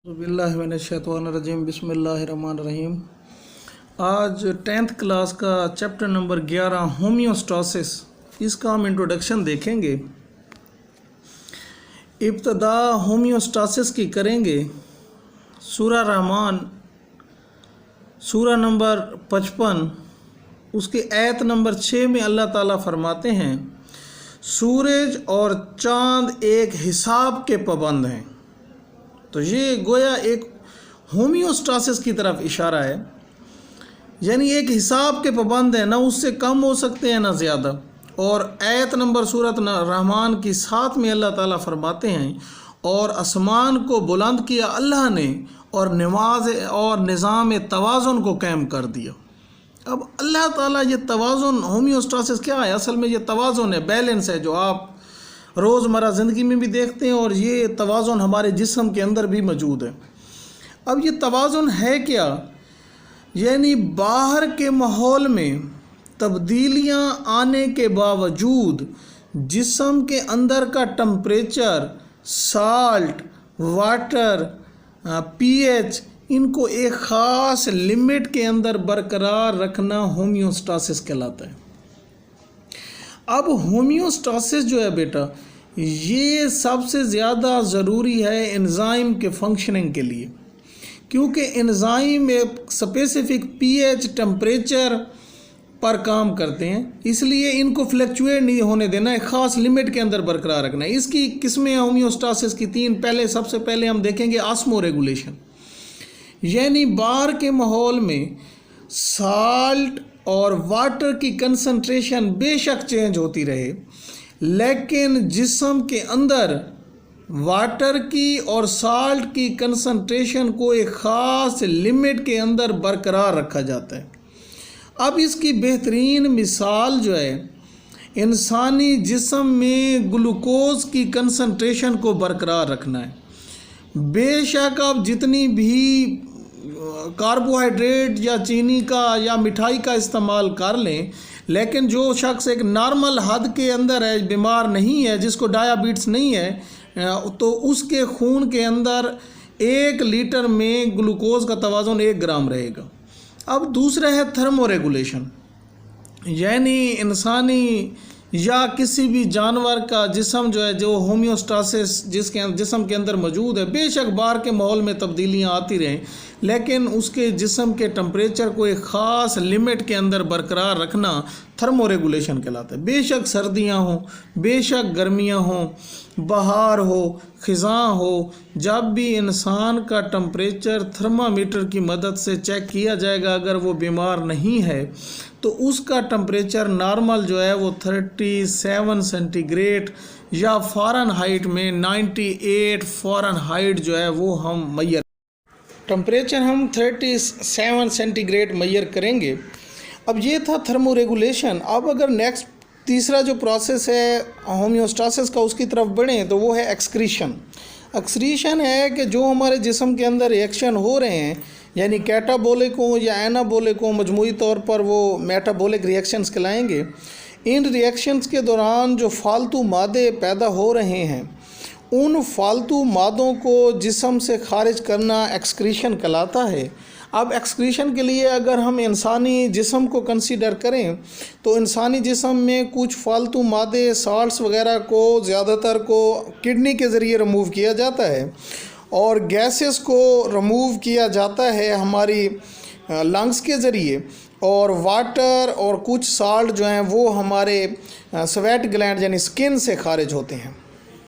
बिस्मिल्लाहिर्रहमानिर्रहीम बिस्मिल्लाहिर्रहमानिर्रहीम। आज 10th क्लास का चैप्टर नंबर 11 होम्योस्टासिस, इसका हम इंट्रोडक्शन देखेंगे। इब्तदा होम्योस्टासिस की करेंगे। सूरा रहमान सूरा नंबर 55 उसके आयत नंबर 6 में अल्लाह ताला फरमाते हैं, सूरज और चाँद एक हिसाब के पाबंद हैं। तो ये गोया एक होम्योस्टासिस की तरफ इशारा है, यानी एक हिसाब के पाबंद है, ना उससे कम हो सकते हैं ना ज़्यादा। और आयत नंबर सूरत रहमान की 7 में अल्लाह ताला फरमाते हैं, और आसमान को बुलंद किया अल्लाह ने और नमाज और निज़ाम तवाज़ुन को कायम कर दिया। अब अल्लाह ताला ये तवाज़ुन, होम्योस्टासिस क्या है? असल में ये तवाज़ुन है, बैलेंस है, जो आप रोज़मर्रा ज़िंदगी में भी देखते हैं, और ये तवाज़ुन हमारे जिस्म के अंदर भी मौजूद है। अब ये तवाज़ुन है क्या? यानी बाहर के माहौल में तब्दीलियां आने के बावजूद जिस्म के अंदर का टेम्परेचर, साल्ट, वाटर, पीएच, इनको एक ख़ास लिमिट के अंदर बरकरार रखना होम्योस्टासिस कहलाता है। अब होम्योस्टासिस जो है बेटा, ये सबसे ज़्यादा ज़रूरी है एंजाइम के फंक्शनिंग के लिए, क्योंकि एंजाइम एक स्पेसिफिक पीएच टेम्परेचर पर काम करते हैं, इसलिए इनको फ्लक्चुएट नहीं होने देना, एक ख़ास लिमिट के अंदर बरकरार रखना है। इसकी किस्में होम्योस्टासिस की 3। सबसे पहले हम देखेंगे ऑस्मो रेगुलेशन, यानी बाहर के माहौल में साल्ट और वाटर की कंसंट्रेशन बेशक चेंज होती रहे, लेकिन जिस्म के अंदर वाटर की और साल्ट की कंसंट्रेशन को एक ख़ास लिमिट के अंदर बरकरार रखा जाता है। अब इसकी बेहतरीन मिसाल जो है, इंसानी जिस्म में ग्लूकोज़ की कंसंट्रेशन को बरकरार रखना है। बेशक आप जितनी भी कार्बोहाइड्रेट या चीनी का या मिठाई का इस्तेमाल कर लें, लेकिन जो शख्स एक नॉर्मल हद के अंदर है, बीमार नहीं है, जिसको डायबिटीज़ नहीं है, तो उसके खून के अंदर 1 लीटर में ग्लूकोज़ का तवाज़ुन 1 ग्राम रहेगा। अब दूसरा है थर्मो रेगुलेशन, यानी इंसानी या किसी भी जानवर का जिस्म जो है, जो होम्योस्टासिस जिसके जिस्म के अंदर मौजूद है, बेशक बाहर के माहौल में तब्दीलियां आती रहें, लेकिन उसके जिस्म के टेम्परेचर को एक ख़ास लिमिट के अंदर बरकरार रखना थर्मो रेगुलेशन कहलाता है। बेशक सर्दियां हों, बेशक गर्मियां हों, बहार हो, ख़िज़ां हो, जब भी इंसान का टेम्परेचर थर्मामीटर की मदद से चेक किया जाएगा, अगर वो बीमार नहीं है तो उसका टेम्परेचर नॉर्मल जो है वो 37 सेंटीग्रेड या फ़ारेनहाइट में 98 फ़ारेनहाइट जो है वो हम मैयर टेम्परेचर हम 37 सेंटीग्रेड मैयर करेंगे। अब ये था थर्मो रेगुलेशन। अब अगर नेक्स्ट तीसरा जो प्रोसेस है होम्योस्टासिस का, उसकी तरफ बढ़ें तो वो है एक्सक्रीशन। एक्सक्रीशन है कि जो हमारे जिस्म के अंदर रिएक्शन हो रहे हैं, यानी कैटाबोलिक हो या एनाबोलिक हो, मजमूई तौर पर वो मेटाबॉलिक रिएक्शंस कहलाएंगे। इन रिएक्शंस के दौरान जो फालतू मादे पैदा हो रहे हैं, उन फालतू मादों को जिस्म से खारिज करना एक्सक्रीशन कहलाता है। अब एक्सक्रीशन के लिए अगर हम इंसानी जिस्म को कंसीडर करें, तो इंसानी जिस्म में कुछ फालतू मादे, साल्ट्स वगैरह को ज़्यादातर को किडनी के ज़रिए रिमूव किया जाता है, और गैसेस को रिमूव किया जाता है हमारी लंग्स के ज़रिए, और वाटर और कुछ साल्ट जो हैं वो हमारे स्वेट ग्लैंड यानी स्किन से खारिज होते हैं।